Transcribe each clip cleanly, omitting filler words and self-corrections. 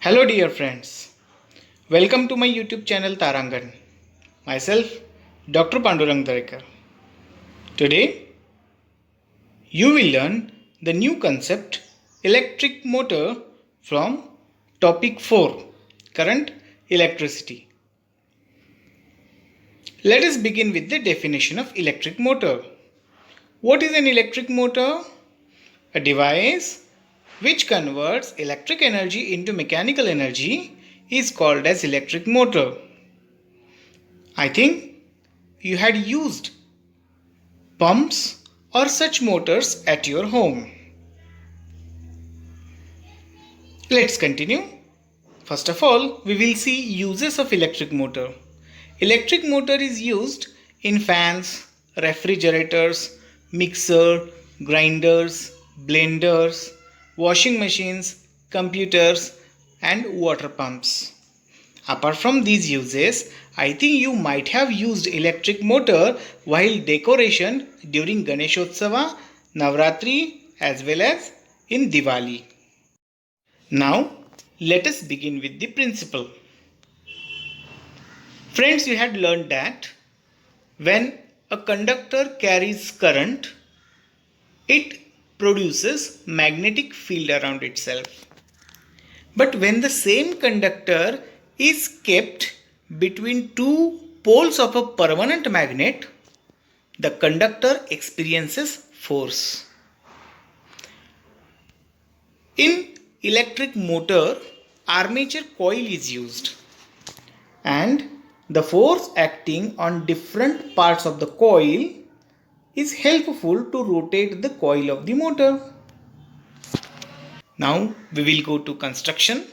Hello dear friends, welcome to my YouTube channel Tarangan. Myself Dr. Pandurang Darekar. Today you will learn the new concept electric motor from topic 4 current electricity. Let us begin with the definition of electric motor. What is an electric motor? A device which converts electric energy into mechanical energy is called as electric motor. I think you had used pumps or such motors at your home. Let's continue. First of all, we will see uses of electric motor. Electric motor is used in fans, refrigerators, mixer, grinders, blenders, washing machines, computers and water pumps. Apart from these uses, I think you might have used electric motor while decoration during Ganeshotsava, Navratri as well as in Diwali. Now, let us begin with the principle. Friends, you had learned that when a conductor carries current, it produces magnetic field around itself. But when the same conductor is kept between two poles of a permanent magnet, the conductor experiences force. In electric motor, armature coil is used and the force acting on different parts of the coil is helpful to rotate the coil of the motor. Now we will go to construction.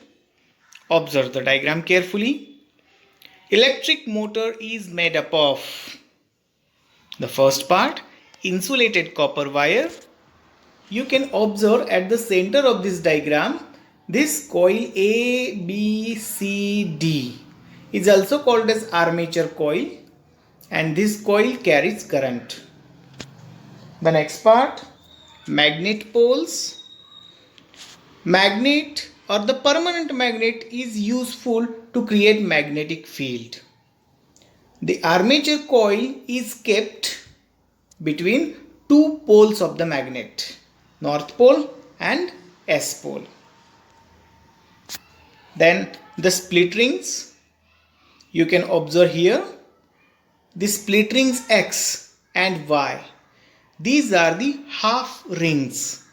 Observe the diagram carefully. Electric motor is made up of the first part, insulated copper wire. You can observe at the center of this diagram, this coil A, B, C, D is also called as armature coil and this coil carries current. The next part, magnet poles. Magnet or the permanent magnet is useful to create magnetic field. The armature coil is kept between two poles of the magnet, North Pole and S pole. Then the split rings. You can observe here the split rings X and Y. These are the half rings.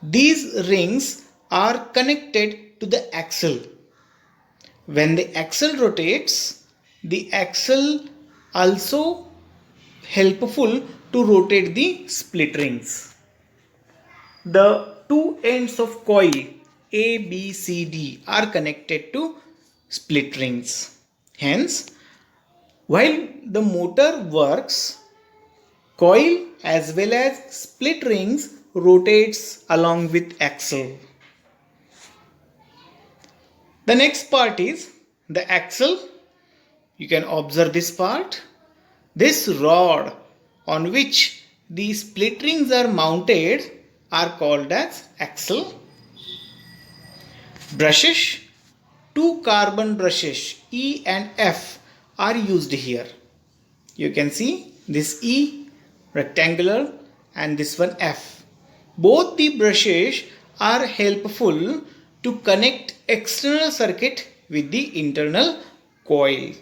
These rings are connected to the axle. When the axle rotates, the axle also helpful to rotate the split rings. The two ends of coil A, B, C, D are connected to split rings. Hence, while the motor works, coil as well as split rings rotates along with axle. The next part is the axle. You can observe this part. This rod on which the split rings are mounted are called as axle. Brushes. Two carbon brushes E and F are used here. You can see this E rectangular and this one F. Both the brushes are helpful to connect external circuit with the internal coil.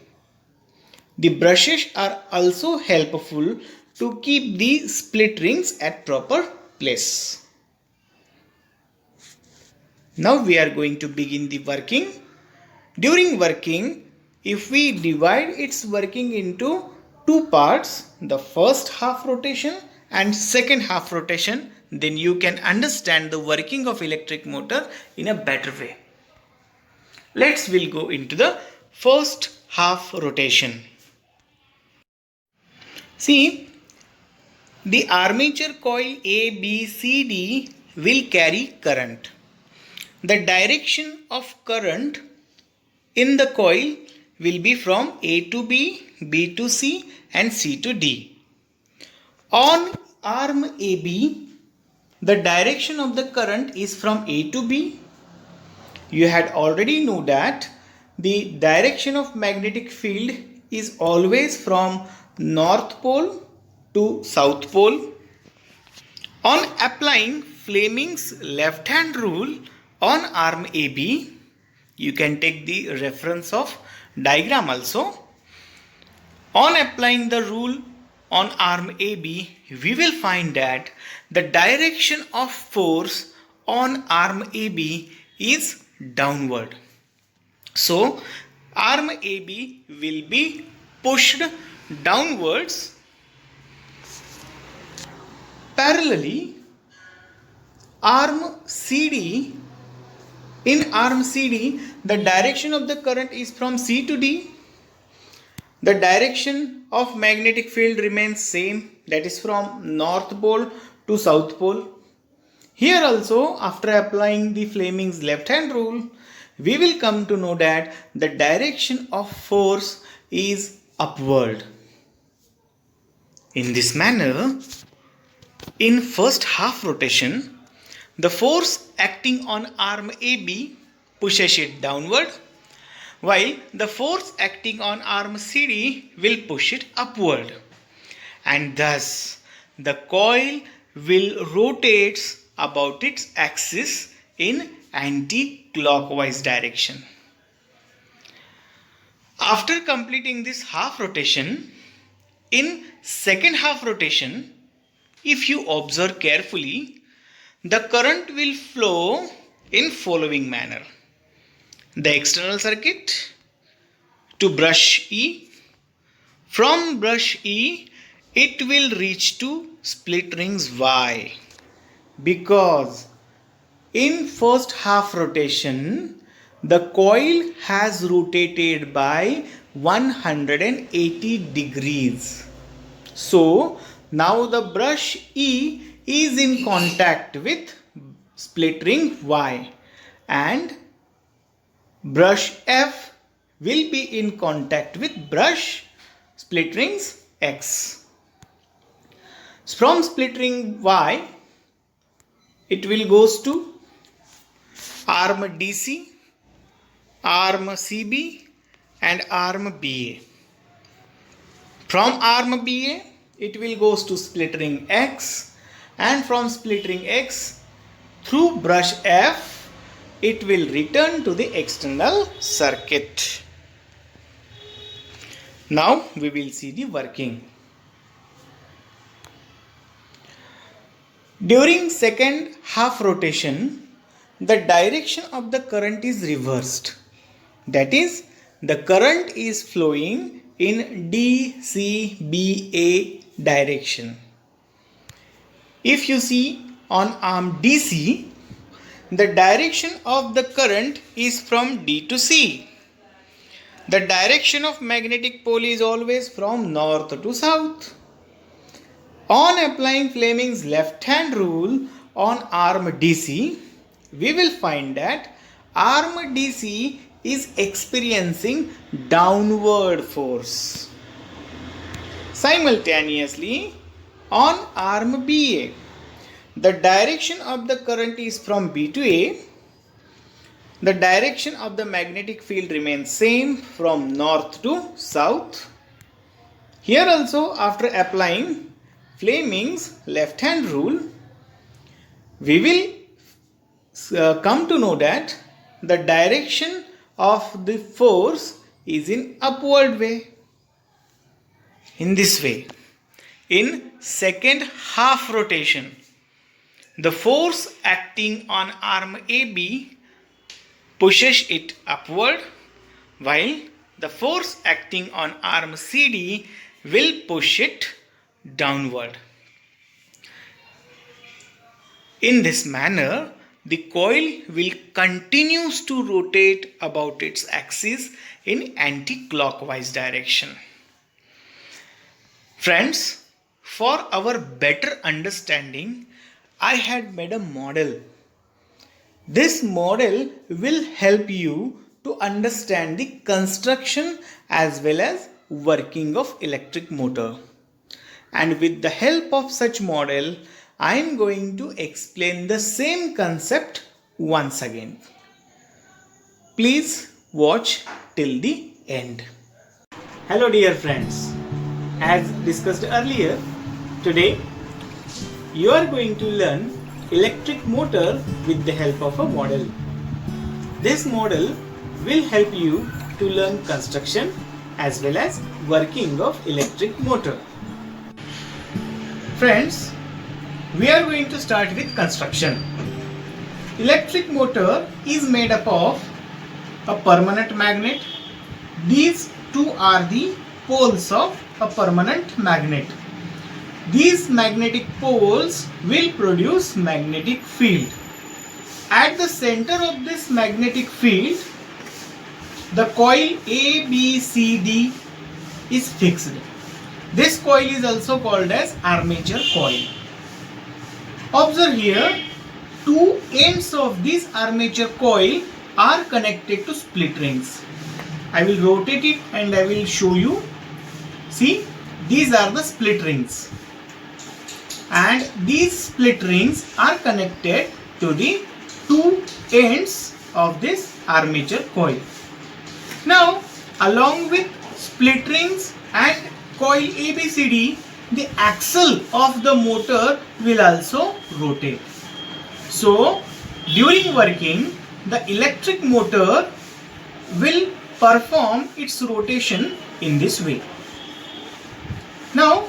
The brushes are also helpful to keep the split rings at proper place. Now we are going to begin the working. During working, if we divide its working into two parts, the first half rotation and second half rotation, then you can understand the working of electric motor in a better way. We'll go into the first half rotation. See, the armature coil A, B, C, D will carry current. The direction of current in the coil will be from A to B, B to C and C to D. On arm AB, the direction of the current is from A to B you had already know that the direction of magnetic field is always from North Pole to South Pole. On applying Fleming's left-hand rule on arm AB, you can take the reference of diagram also. On applying the rule on arm AB, we will find that the direction of force on arm AB is downward. So, arm AB will be pushed downwards. Parallelly, arm CD, in arm CD, the direction of the current is from C to D. The direction of magnetic field remains same, that is from North Pole to South Pole. Here also, after applying the Fleming's left-hand rule, we will come to know that the direction of force is upward. In this manner, in first half rotation, the force acting on arm AB pushes it downward, while the force acting on arm CD will push it upward, and thus the coil will rotate about its axis in anti-clockwise direction. After completing this half rotation, in second half rotation, if you observe carefully, the current will flow in following manner. The external circuit to brush E. From brush E, it will reach to split rings Y, because in first half rotation, the coil has rotated by 180 degrees. So, now the brush E is in contact with split ring Y, and brush F will be in contact with brush split rings X. From split ring Y, it will goes to arm DC, arm CB and arm BA. From arm BA, it will goes to split ring X, and from split ring X through brush F, it will return to the external circuit. Now we will see the working. During second half rotation, the direction of the current is reversed. That is, the current is flowing in DCBA direction. If you see on arm DC, the direction of the current is from D to C. The direction of magnetic pole is always from north to south. On applying Fleming's left-hand rule on arm DC, we will find that arm DC is experiencing downward force. Simultaneously, on arm BA, the direction of the current is from B to A. The direction of the magnetic field remains same from north to south. Here also, after applying Fleming's left-hand rule, we will come to know that the direction of the force is in upward way. In this way, in second half rotation, the force acting on arm AB pushes it upward, while the force acting on arm CD will push it downward. In this manner, the coil will continue to rotate about its axis in anti-clockwise direction. Friends, for our better understanding, I had made a model. This model will help you to understand the construction as well as working of electric motor. And with the help of such model, I am going to explain the same concept once again. Please watch till the end. Hello dear friends. As discussed earlier, today you are going to learn electric motor with the help of a model. This model will help you to learn construction as well as working of electric motor. Friends, we are going to start with construction. Electric motor is made up of a permanent magnet. These two are the poles of a permanent magnet. These magnetic poles will produce magnetic field. At the center of this magnetic field, the coil ABCD is fixed. This coil is also called as armature coil. Observe here, two ends of this armature coil are connected to split rings. I will rotate it and I will show you. See, these are the split rings. And these split rings are connected to the two ends of this armature coil. Now, along with split rings and coil ABCD, the axle of the motor will also rotate. So, during working, the electric motor will perform its rotation in this way. Now,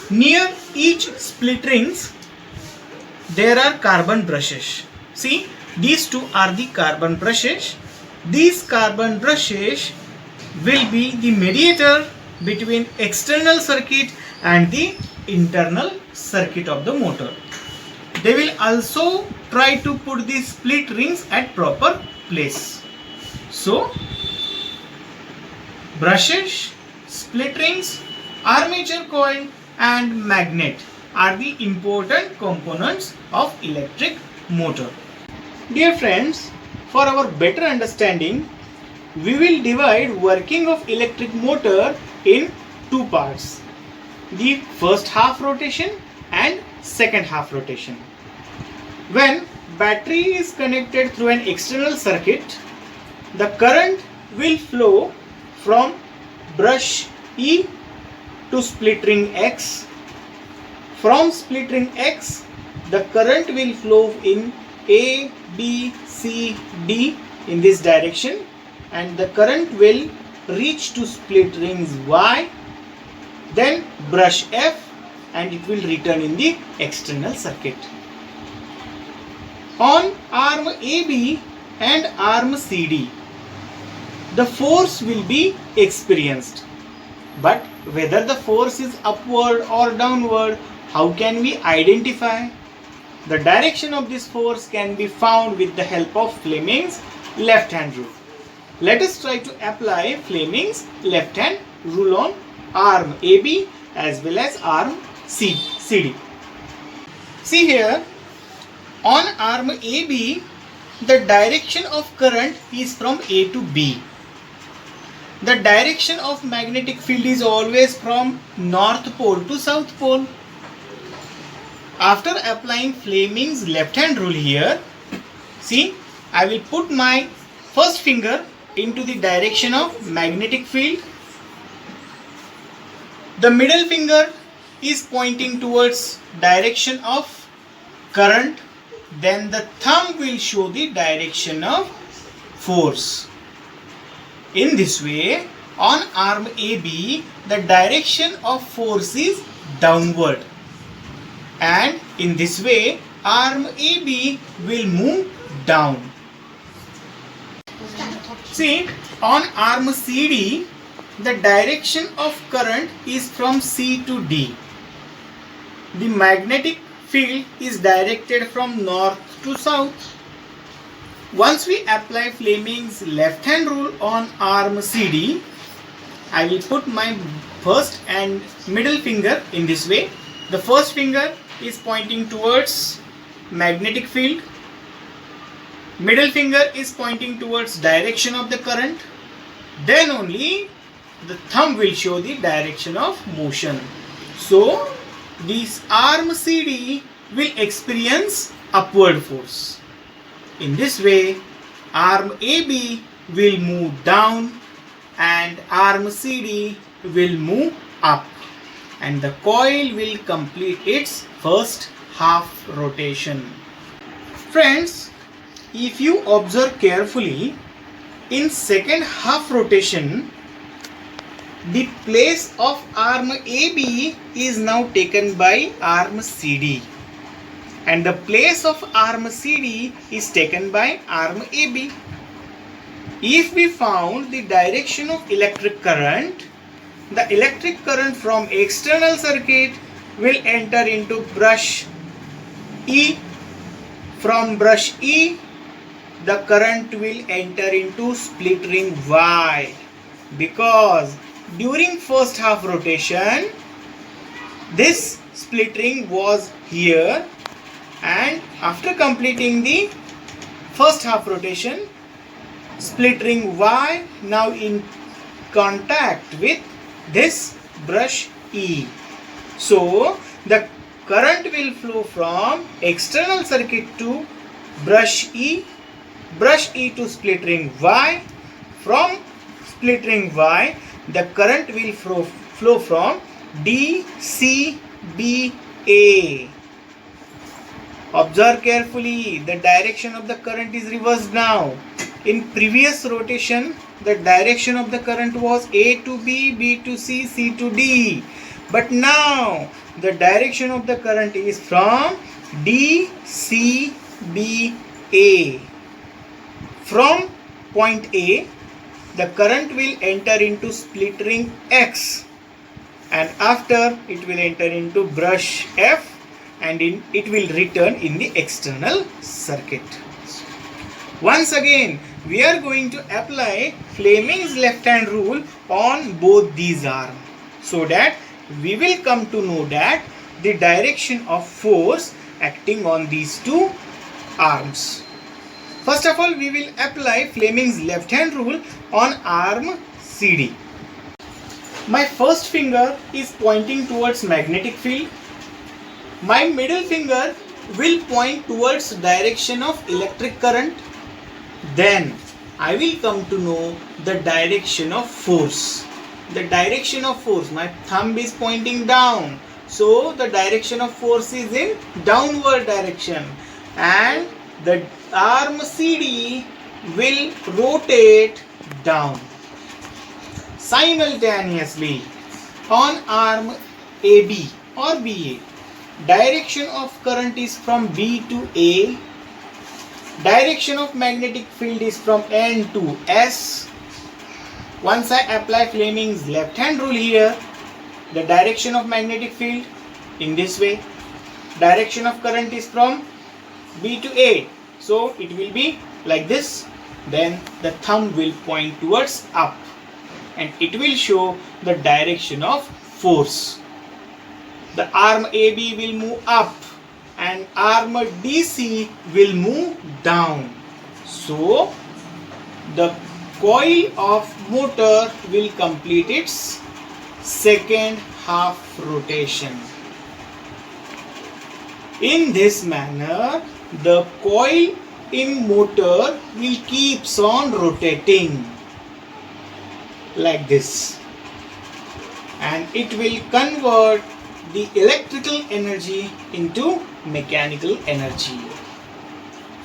near each split rings, there are carbon brushes. See, these two are the carbon brushes. These carbon brushes will be the mediator between external circuit and the internal circuit of the motor. They will also try to put these split rings at proper place. So, brushes, split rings, armature coil and magnet are the important components of electric motor. Dear friends, for our better understanding, we will divide working of electric motor in two parts. The first half rotation and second half rotation. When battery is connected through an external circuit, the current will flow from brush E to split ring X. From split ring X, the current will flow in A, B, C, D in this direction, and the current will reach to split rings Y, then brush F, and it will return in the external circuit. On arm AB and arm CD, the force will be experienced. But whether the force is upward or downward, how can we identify? The direction of this force can be found with the help of Fleming's left hand rule. Let us try to apply Fleming's left hand rule on arm AB as well as arm CD. See here, on arm AB, the direction of current is from A to B. The direction of magnetic field is always from north pole to south pole. After applying Fleming's left hand rule here, see, I will put my first finger into the direction of magnetic field. The middle finger is pointing towards direction of current. Then the thumb will show the direction of force. In this way, on arm AB, the direction of force is downward. And in this way, arm AB will move down. See, on arm CD, the direction of current is from C to D. The magnetic field is directed from north to south. Once we apply Fleming's left hand rule on arm CD, I will put my first and middle finger in this way. The first finger is pointing towards magnetic field. Middle finger is pointing towards direction of the current. Then only the thumb will show the direction of motion. So, this arm CD will experience upward force. In this way, arm AB will move down and arm CD will move up, and the coil will complete its first half rotation. Friends, if you observe carefully, in second half rotation, the place of arm AB is now taken by arm CD, and the place of arm CD is taken by arm AB. If we found the direction of electric current, the electric current from external circuit will enter into brush E. From brush E, the current will enter into split ring Y, because during first half rotation this split ring was here, and after completing the first half rotation, split ring Y now in contact with this brush E. So the current will flow from external circuit to brush E to split ring Y. From split ring Y, the current will flow from DCBA. Observe carefully, the direction of the current is reversed now. In previous rotation, the direction of the current was A to B, B to C, C to D. But now the direction of the current is from DCBA. From point A, the current will enter into split ring X, and after it will enter into brush F, and it will return in the external circuit. Once again, we are going to apply Fleming's left hand rule on both these arms, so that we will come to know that the direction of force acting on these two arms. First of all, we will apply Fleming's left hand rule on arm CD. My first finger is pointing towards magnetic field. My middle finger will point towards direction of electric current. Then I will come to know the direction of force. The direction of force, my thumb is pointing down, so the direction of force is in downward direction, and the arm CD will rotate down. Simultaneously, on arm AB or BA, direction of current is from B to A, direction of magnetic field is from N to S. Once I apply Fleming's left hand rule here, the direction of magnetic field in this way, direction of current is from B to A, so it will be like this. Then the thumb will point towards up, and it will show the direction of force. The arm AB will move up and arm DC will move down. So the coil of motor will complete its second half rotation. In this manner, the coil in motor will keeps on rotating like this, and it will convert the electrical energy into mechanical energy.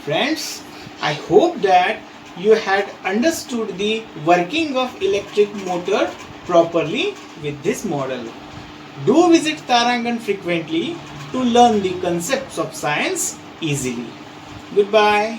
Friends, I hope that you had understood the working of electric motor properly with this model. Do visit Tarangan frequently to learn the concepts of science easily. Goodbye.